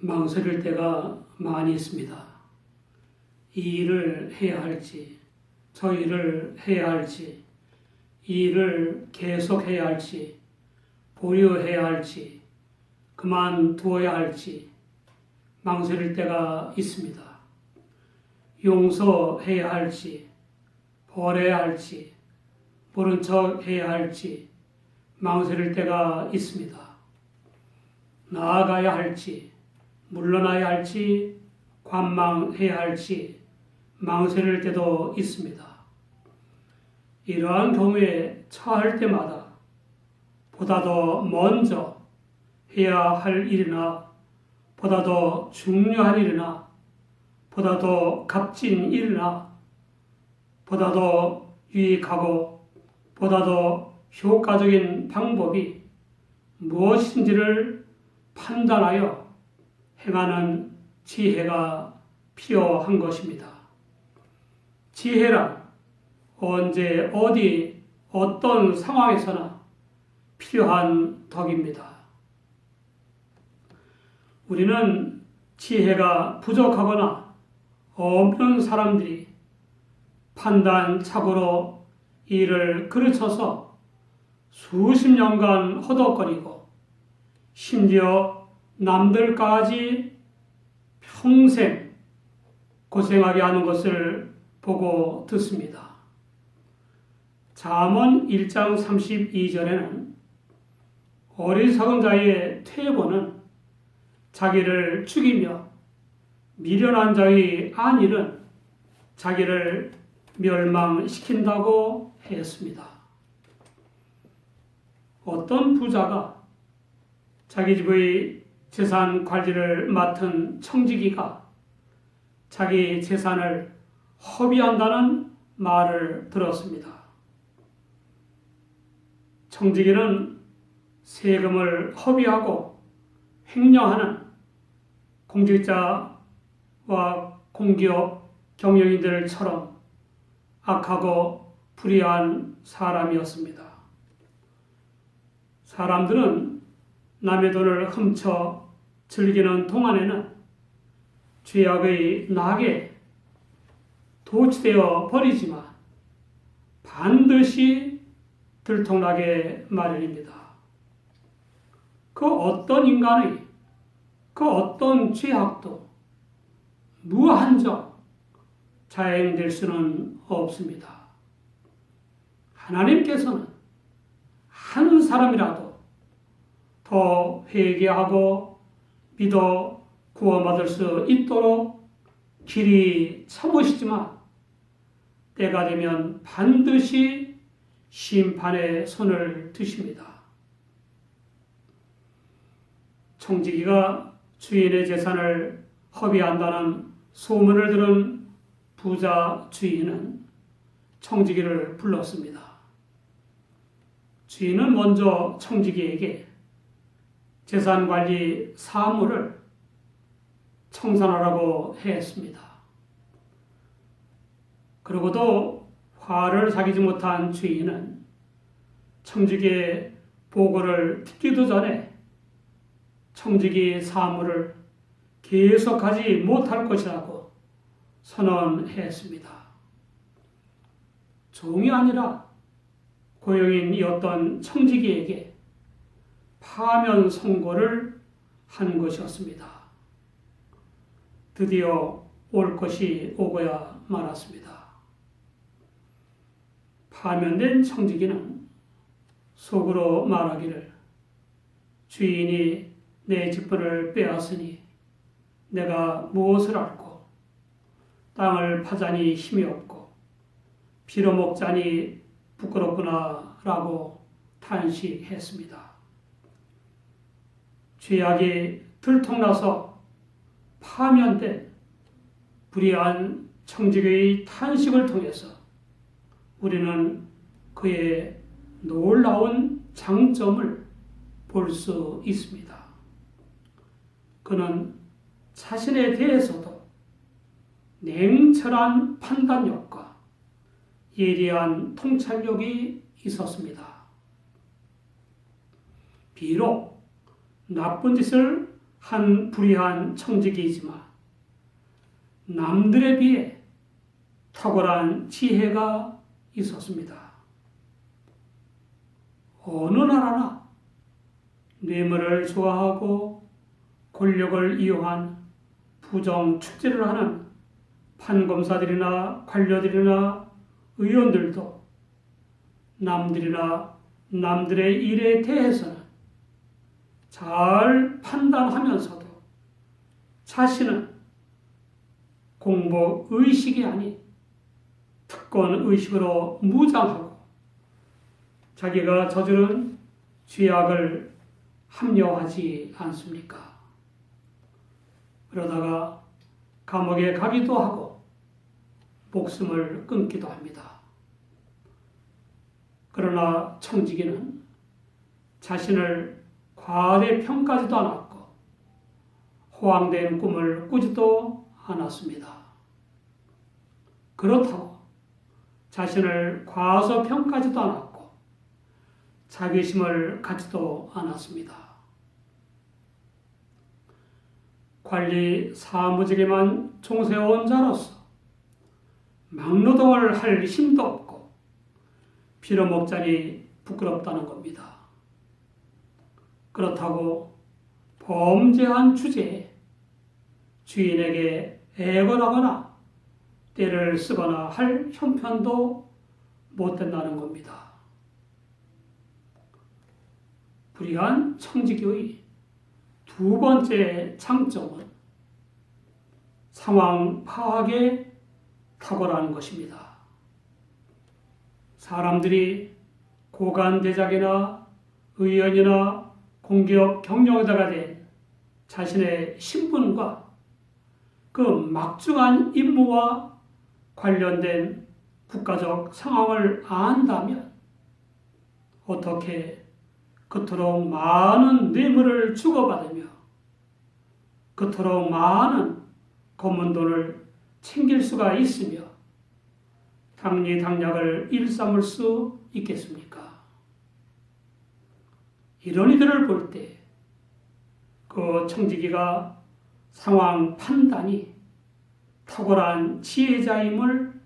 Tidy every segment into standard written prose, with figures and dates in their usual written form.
망설일 때가 많이 있습니다. 이 일을 해야 할지, 저 일을 해야 할지, 이 일을 계속해야 할지, 보류해야 할지, 그만두어야 할지 망설일 때가 있습니다. 용서해야 할지, 버려야 할지, 모른 척 해야 할지 망설일 때가 있습니다. 나아가야 할지, 물러나야 할지, 관망해야 할지 망설일 때도 있습니다. 이러한 경우에 처할 때마다 보다 더 먼저 해야 할 일이나 보다 더 중요한 일이나 보다 더 값진 일이나 보다 더 유익하고 보다 더 효과적인 방법이 무엇인지를 판단하여 행하는 지혜가 필요한 것입니다. 지혜란 언제 어디 어떤 상황에서나 필요한 덕입니다. 우리는 지혜가 부족하거나 없는 사람들이 판단착오로 일을 그르쳐서 수십 년간 허덕거리고 심지어 남들까지 평생 고생하게 하는 것을 보고 듣습니다. 잠언 1장 32절에는 어리석은 자의 퇴보는 자기를 죽이며 미련한 자의 안일은 자기를 멸망시킨다고 했습니다. 어떤 부자가 자기 집의 재산 관리를 맡은 청지기가 자기 재산을 허비한다는 말을 들었습니다. 청지기는 세금을 허비하고 횡령하는 공직자와 공기업 경영인들처럼 악하고 불의한 사람이었습니다. 사람들은 남의 돈을 훔쳐 즐기는 동안에는 죄악의 낙에 도취되어 버리지만 반드시 들통나게 마련입니다. 그 어떤 인간의 그 어떤 죄악도 무한정 자행될 수는 없습니다. 하나님께서는 한 사람이라도 더 회개하고 믿어 구원받을 수 있도록 길이 참으시지만 때가 되면 반드시 심판의 손을 드십니다. 청지기가 주인의 재산을 허비한다는 소문을 들은 부자 주인은 청지기를 불렀습니다. 주인은 먼저 청지기에게 재산관리 사무를 청산하라고 했습니다. 그러고도 화를 사귀지 못한 주인은 청지기의 보고를 듣기도 전에 청지기 사무를 계속하지 못할 것이라고 선언했습니다. 종이 아니라 고용인이었던 청지기에게 파면 선고를 한 것이었습니다. 드디어 올 것이 오고야 말았습니다. 파면된 청지기는 속으로 말하기를 주인이 내 직분을 빼앗으니 내가 무엇을 알고 땅을 파자니 힘이 없고 빌어먹자니 부끄럽구나 라고 탄식했습니다. 죄악이 들통나서 파면된 불의한 청지기의 탄식을 통해서 우리는 그의 놀라운 장점을 볼 수 있습니다. 그는 자신에 대해서도 냉철한 판단력과 예리한 통찰력이 있었습니다. 비록 나쁜 짓을 한 불의한 청지기이지만 남들에 비해 탁월한 지혜가 있었습니다. 어느 나라나 뇌물을 좋아하고 권력을 이용한 부정 축제를 하는 판검사들이나 관료들이나 의원들도 남들이나 남들의 일에 대해서는 잘 판단하면서도 자신은 공복의식이 아닌 특권의식으로 무장하고 자기가 저지른 죄악을 합리화하지 않습니까? 그러다가 감옥에 가기도 하고 목숨을 끊기도 합니다. 그러나 청지기는 자신을 과대평가하지도 않았고 호황된 꿈을 꾸지도 않았습니다. 그렇다고 자신을 과소평가하지도 않았고 자괴심을 갖지도 않았습니다. 관리 사무직에만 종세워온 자로서 막노동을 할 힘도 없고 빌어먹자니 부끄럽다는 겁니다. 그렇다고 범죄한 주제에 주인에게 애걸하거나 떼를 쓰거나 할 형편도 못 된다는 겁니다. 불의한 청지기의 두 번째 장점은 상황 파악에 탁월한 것입니다. 사람들이 고관대작이나 의원이나 공기업 경영자가 된 자신의 신분과 그 막중한 임무와 관련된 국가적 상황을 안다면 어떻게 그토록 많은 뇌물을 주고받으며 그토록 많은 검은 돈을 챙길 수가 있으며 당리당략을 일삼을 수 있겠습니까? 이런 이들을 볼 때 그 청지기가 상황 판단이 탁월한 지혜자임을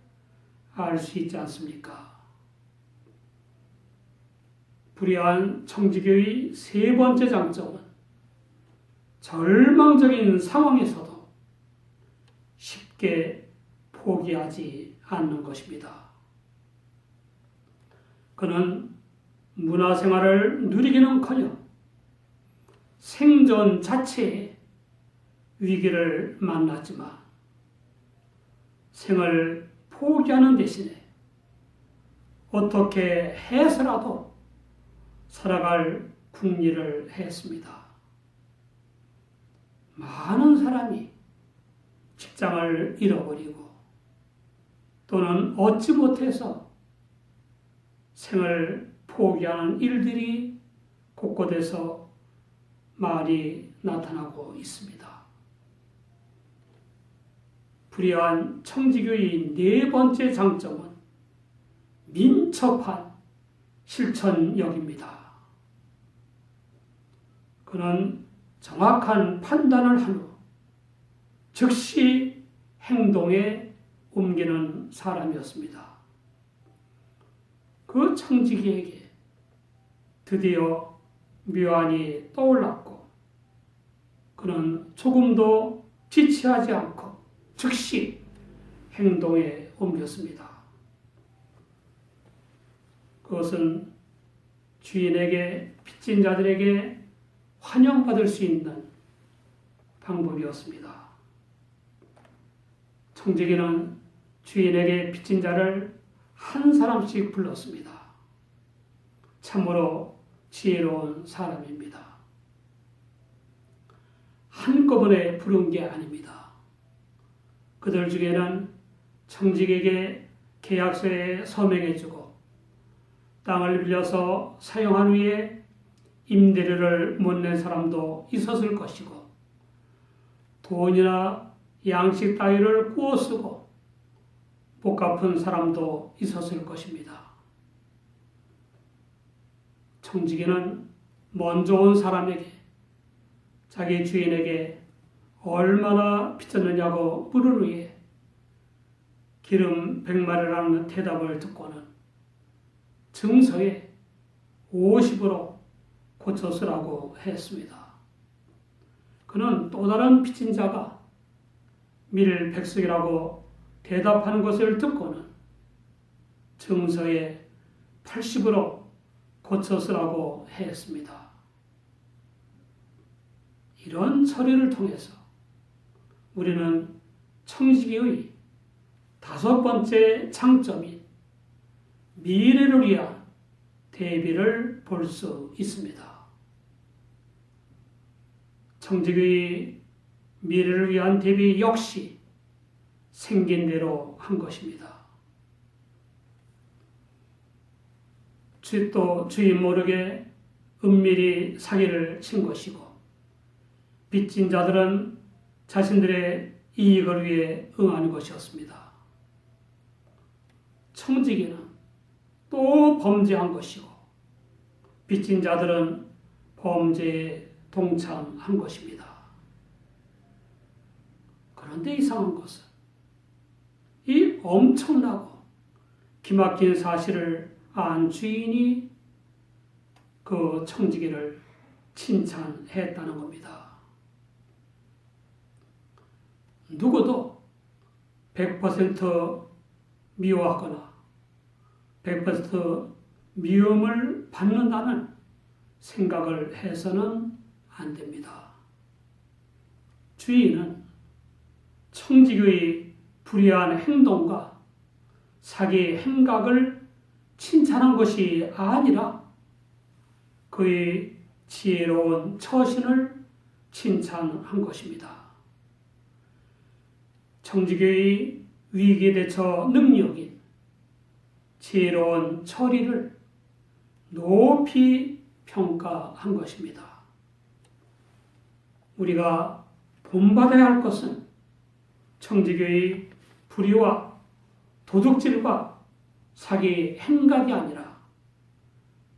알 수 있지 않습니까? 불의한 청지기의 세 번째 장점은 절망적인 상황에서도 쉽게 포기하지 않는 것입니다. 그는 문화생활을 누리기는커녕 생존 자체에 위기를 만났지만 생을 포기하는 대신에 어떻게 해서라도 살아갈 궁리를 했습니다. 많은 사람이 직장을 잃어버리고 또는 얻지 못해서 생을 포기하는 일들이 곳곳에서 많이 나타나고 있습니다. 불의한 청지기의 네 번째 장점은 민첩한 실천력입니다. 그는 정확한 판단을 한 후 즉시 행동에 옮기는 사람이었습니다. 그 청지기에게 드디어 묘안이 떠올랐고 그는 조금도 지체하지 않고 즉시 행동에 옮겼습니다. 그것은 주인에게 빚진 자들에게 환영받을 수 있는 방법이었습니다. 청지기는 주인에게 빚진 자를 한 사람씩 불렀습니다. 참으로 지혜로운 사람입니다. 한꺼번에 부른 게 아닙니다. 그들 중에는 청지기에게 계약서에 서명해주고 땅을 빌려서 사용한 후에 임대료를 못 낸 사람도 있었을 것이고 돈이나 양식 따위를 꾸어 쓰고 못 갚은 사람도 있었을 것입니다. 청지기는 먼저 온 사람에게 자기 주인에게 얼마나 빚졌느냐고 물은 후에 기름 100마리라는 대답을 듣고는 증서에 50으로 고쳐쓰라고 했습니다. 그는 또 다른 빚진 자가 밀 100석이라고 대답하는 것을 듣고는 증서에 80으로 고쳐쓰라고 했습니다. 이런 처리를 통해서 우리는 청지기의 5번째 장점인 미래를 위한 대비를 볼 수 있습니다. 청지기의 미래를 위한 대비 역시 생긴 대로 한 것입니다. 또 주인 모르게 은밀히 사기를 친 것이고 빚진 자들은 자신들의 이익을 위해 응하는 것이었습니다. 청지기는 또 범죄한 것이고 빚진 자들은 범죄에 동참한 것입니다. 그런데 이상한 것은 이 엄청나고 기막힌 사실을 안 주인이 그 청지기를 칭찬했다는 겁니다. 누구도 100% 미워하거나 100% 미움을 받는다는 생각을 해서는 안 됩니다. 주인은 청지기의 불의한 행동과 사기 행각을 칭찬한 것이 아니라 그의 지혜로운 처신을 칭찬한 것입니다. 청지기의 위기 대처 능력인 지혜로운 처리를 높이 평가한 것입니다. 우리가 본받아야 할 것은 청지기의 불의와 도둑질과 사기 행각이 아니라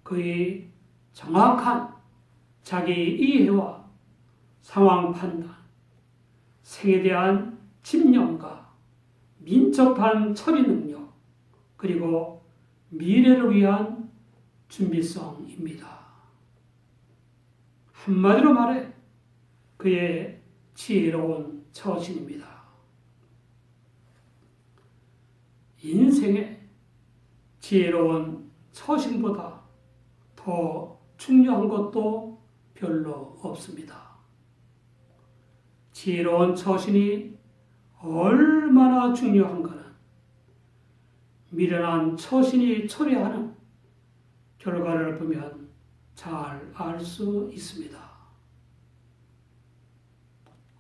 그의 정확한 자기 이해와 상황 판단, 생에 대한 집념과 민첩한 처리 능력, 그리고 미래를 위한 준비성입니다. 한마디로 말해 그의 지혜로운 처신입니다. 인생에 지혜로운 처신보다 더 중요한 것도 별로 없습니다. 지혜로운 처신이 얼마나 중요한가는 미련한 처신이 초래하는 결과를 보면 잘 알 수 있습니다.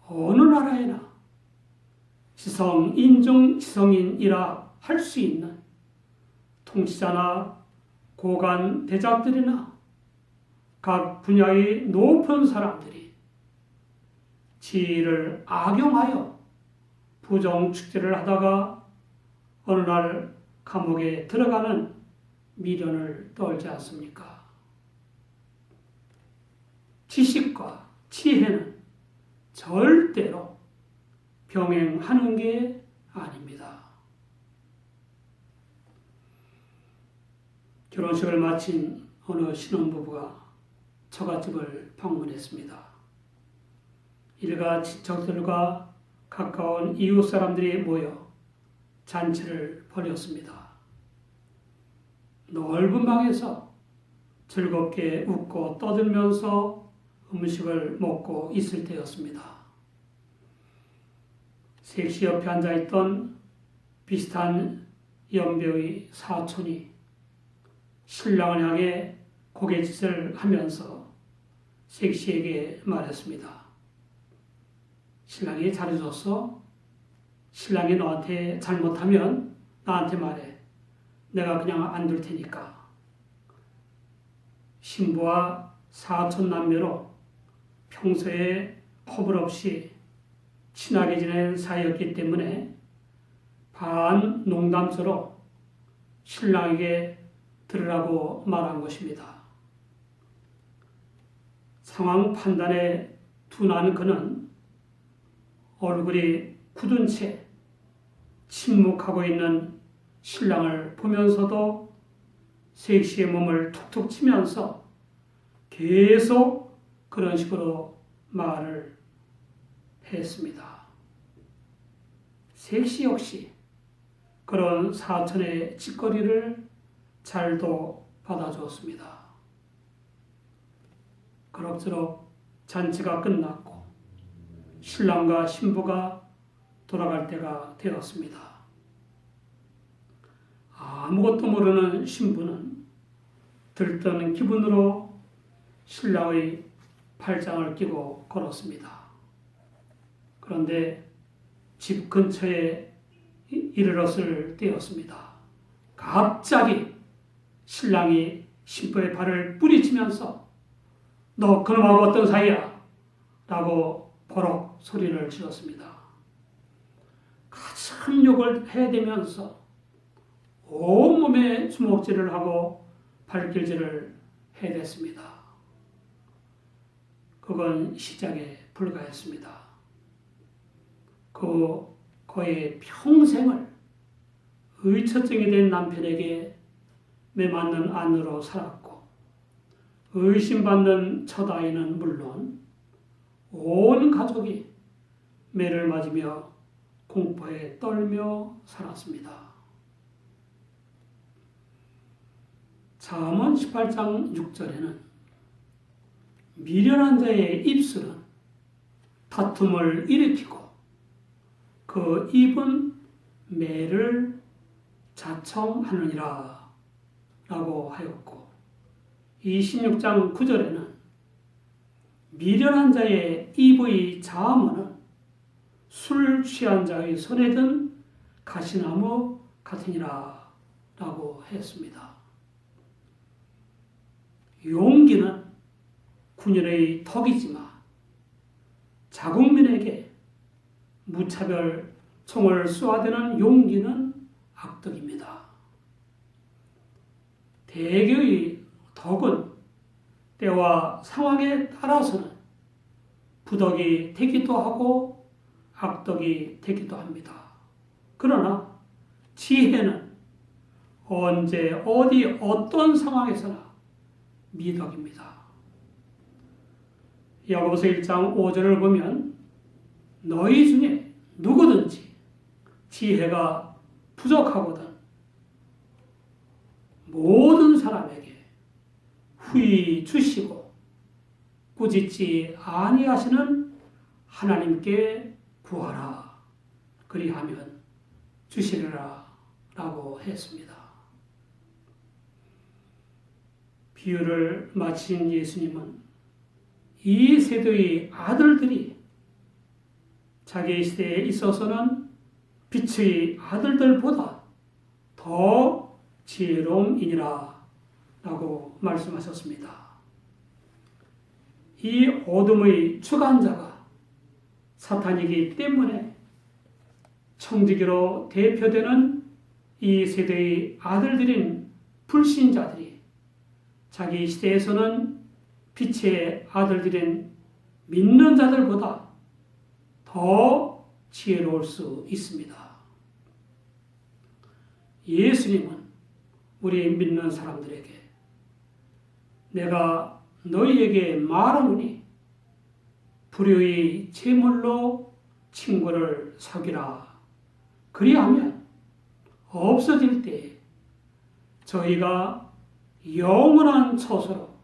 어느 나라에나 지성인이라 할 수 있는 통치자나 고관 대작들이나 각 분야의 높은 사람들이 지혜를 악용하여 부정축제를 하다가 어느 날 감옥에 들어가는 미련을 떨지 않습니까? 지식과 지혜는 절대로 병행하는 게 아닙니다. 결혼식을 마친 어느 신혼부부가 처갓집을 방문했습니다. 일가 친척들과 가까운 이웃 사람들이 모여 잔치를 벌였습니다. 넓은 방에서 즐겁게 웃고 떠들면서 음식을 먹고 있을 때였습니다. 색시 옆에 앉아있던 비슷한 연배의 사촌이 신랑을 향해 고갯짓을 하면서 색시에게 말했습니다. 신랑이 잘해줬어? 신랑이 너한테 잘못하면 나한테 말해. 내가 그냥 안 둘 테니까. 신부와 사촌 남매로 평소에 허물 없이 친하게 지낸 사이였기 때문에 반 농담처럼 신랑에게 들으라고 말한 것입니다. 상황 판단에 둔한 그는 얼굴이 굳은 채 침묵하고 있는 신랑을 보면서도 섹시의 몸을 툭툭 치면서 계속 그런 식으로 말을 했습니다. 섹시 역시 그런 사천의 짓거리를 잘도 받아주었습니다. 그럭저럭 잔치가 끝났고 신랑과 신부가 돌아갈 때가 되었습니다. 아무것도 모르는 신부는 들떠는 기분으로 신랑의 팔짱을 끼고 걸었습니다. 그런데 집 근처에 이르렀을 때였습니다. 갑자기 신랑이 신부의 발을 뿌리치면서 너 그놈하고 어떤 사이야? 라고 버럭 소리를 질렀습니다. 가참 욕을 해대면서 온몸에 주먹질을 하고 발길질을 해댔습니다. 그건 시작에 불과했습니다. 그의 평생을 의처증이 된 남편에게 매맞는 아내로 살았고 의심받는 첫 아이는 물론 온 가족이 매를 맞으며 공포에 떨며 살았습니다. 잠언 18장 6절에는 미련한 자의 입술은 다툼을 일으키고 그 입은 매를 자청하느니라 라고 하였고 26장 9절에는 미련한 자의 입의 잠언은 술 취한 자의 손에 든 가시나무 같으니라 라고 했습니다. 용기는 군인의 턱이지만 자국민에게 무차별 총을 쏘아대는 용기는 악덕입니다. 대개의 덕은 때와 상황에 따라서는 부덕이 되기도 하고 악덕이 되기도 합니다. 그러나 지혜는 언제 어디 어떤 상황에서나 미덕입니다. 야고보서 1장 5절을 보면 너희 중에 누구든지 지혜가 부족하거든 모든 사람에게 후히 주시고 꾸짖지 아니하시는 하나님께 구하라. 그리하면 주시리라 라고 했습니다. 비유를 마친 예수님은 이 세대의 아들들이 자기 시대에 있어서는 빛의 아들들보다 더 지혜로움이니라 라고 말씀하셨습니다. 이 어둠의 주관자가 사탄이기 때문에 청지기로 대표되는 이 세대의 아들들인 불신자들이 자기 시대에서는 빛의 아들들인 믿는 자들보다 더 지혜로울 수 있습니다. 예수님은 우리 믿는 사람들에게 내가 너희에게 말하노니 불의의 제물로 친구를 사귀라. 그리하면 없어질 때에 저희가 영원한 처소로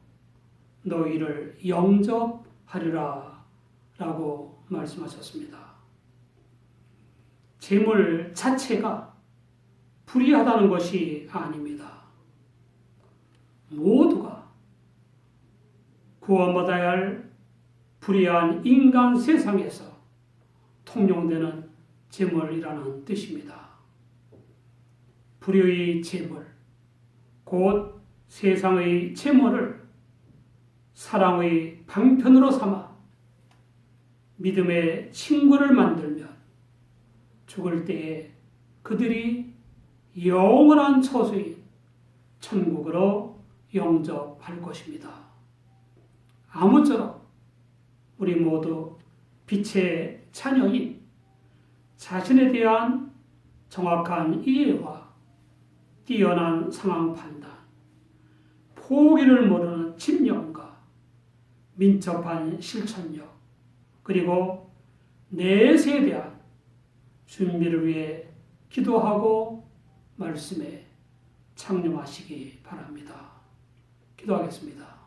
너희를 영접하리라 라고 말씀하셨습니다. 제물 자체가 불의하다는 것이 아닙니다. 모두가 구원받아야 할 불의한 인간 세상에서 통용되는 제물이라는 뜻입니다. 불의의 제물, 곧 세상의 제물을 사랑의 방편으로 삼아 믿음의 친구를 만들면 죽을 때에 그들이 영원한 처소인 천국으로 영접할 것입니다. 아무쪼록 우리 모두 빛의 자녀인 자신에 대한 정확한 이해와 뛰어난 상황 판단, 포기를 모르는 집념과 민첩한 실천력, 그리고 내세에 대한 준비를 위해 기도하고 말씀에 창념하시기 바랍니다. 기도하겠습니다.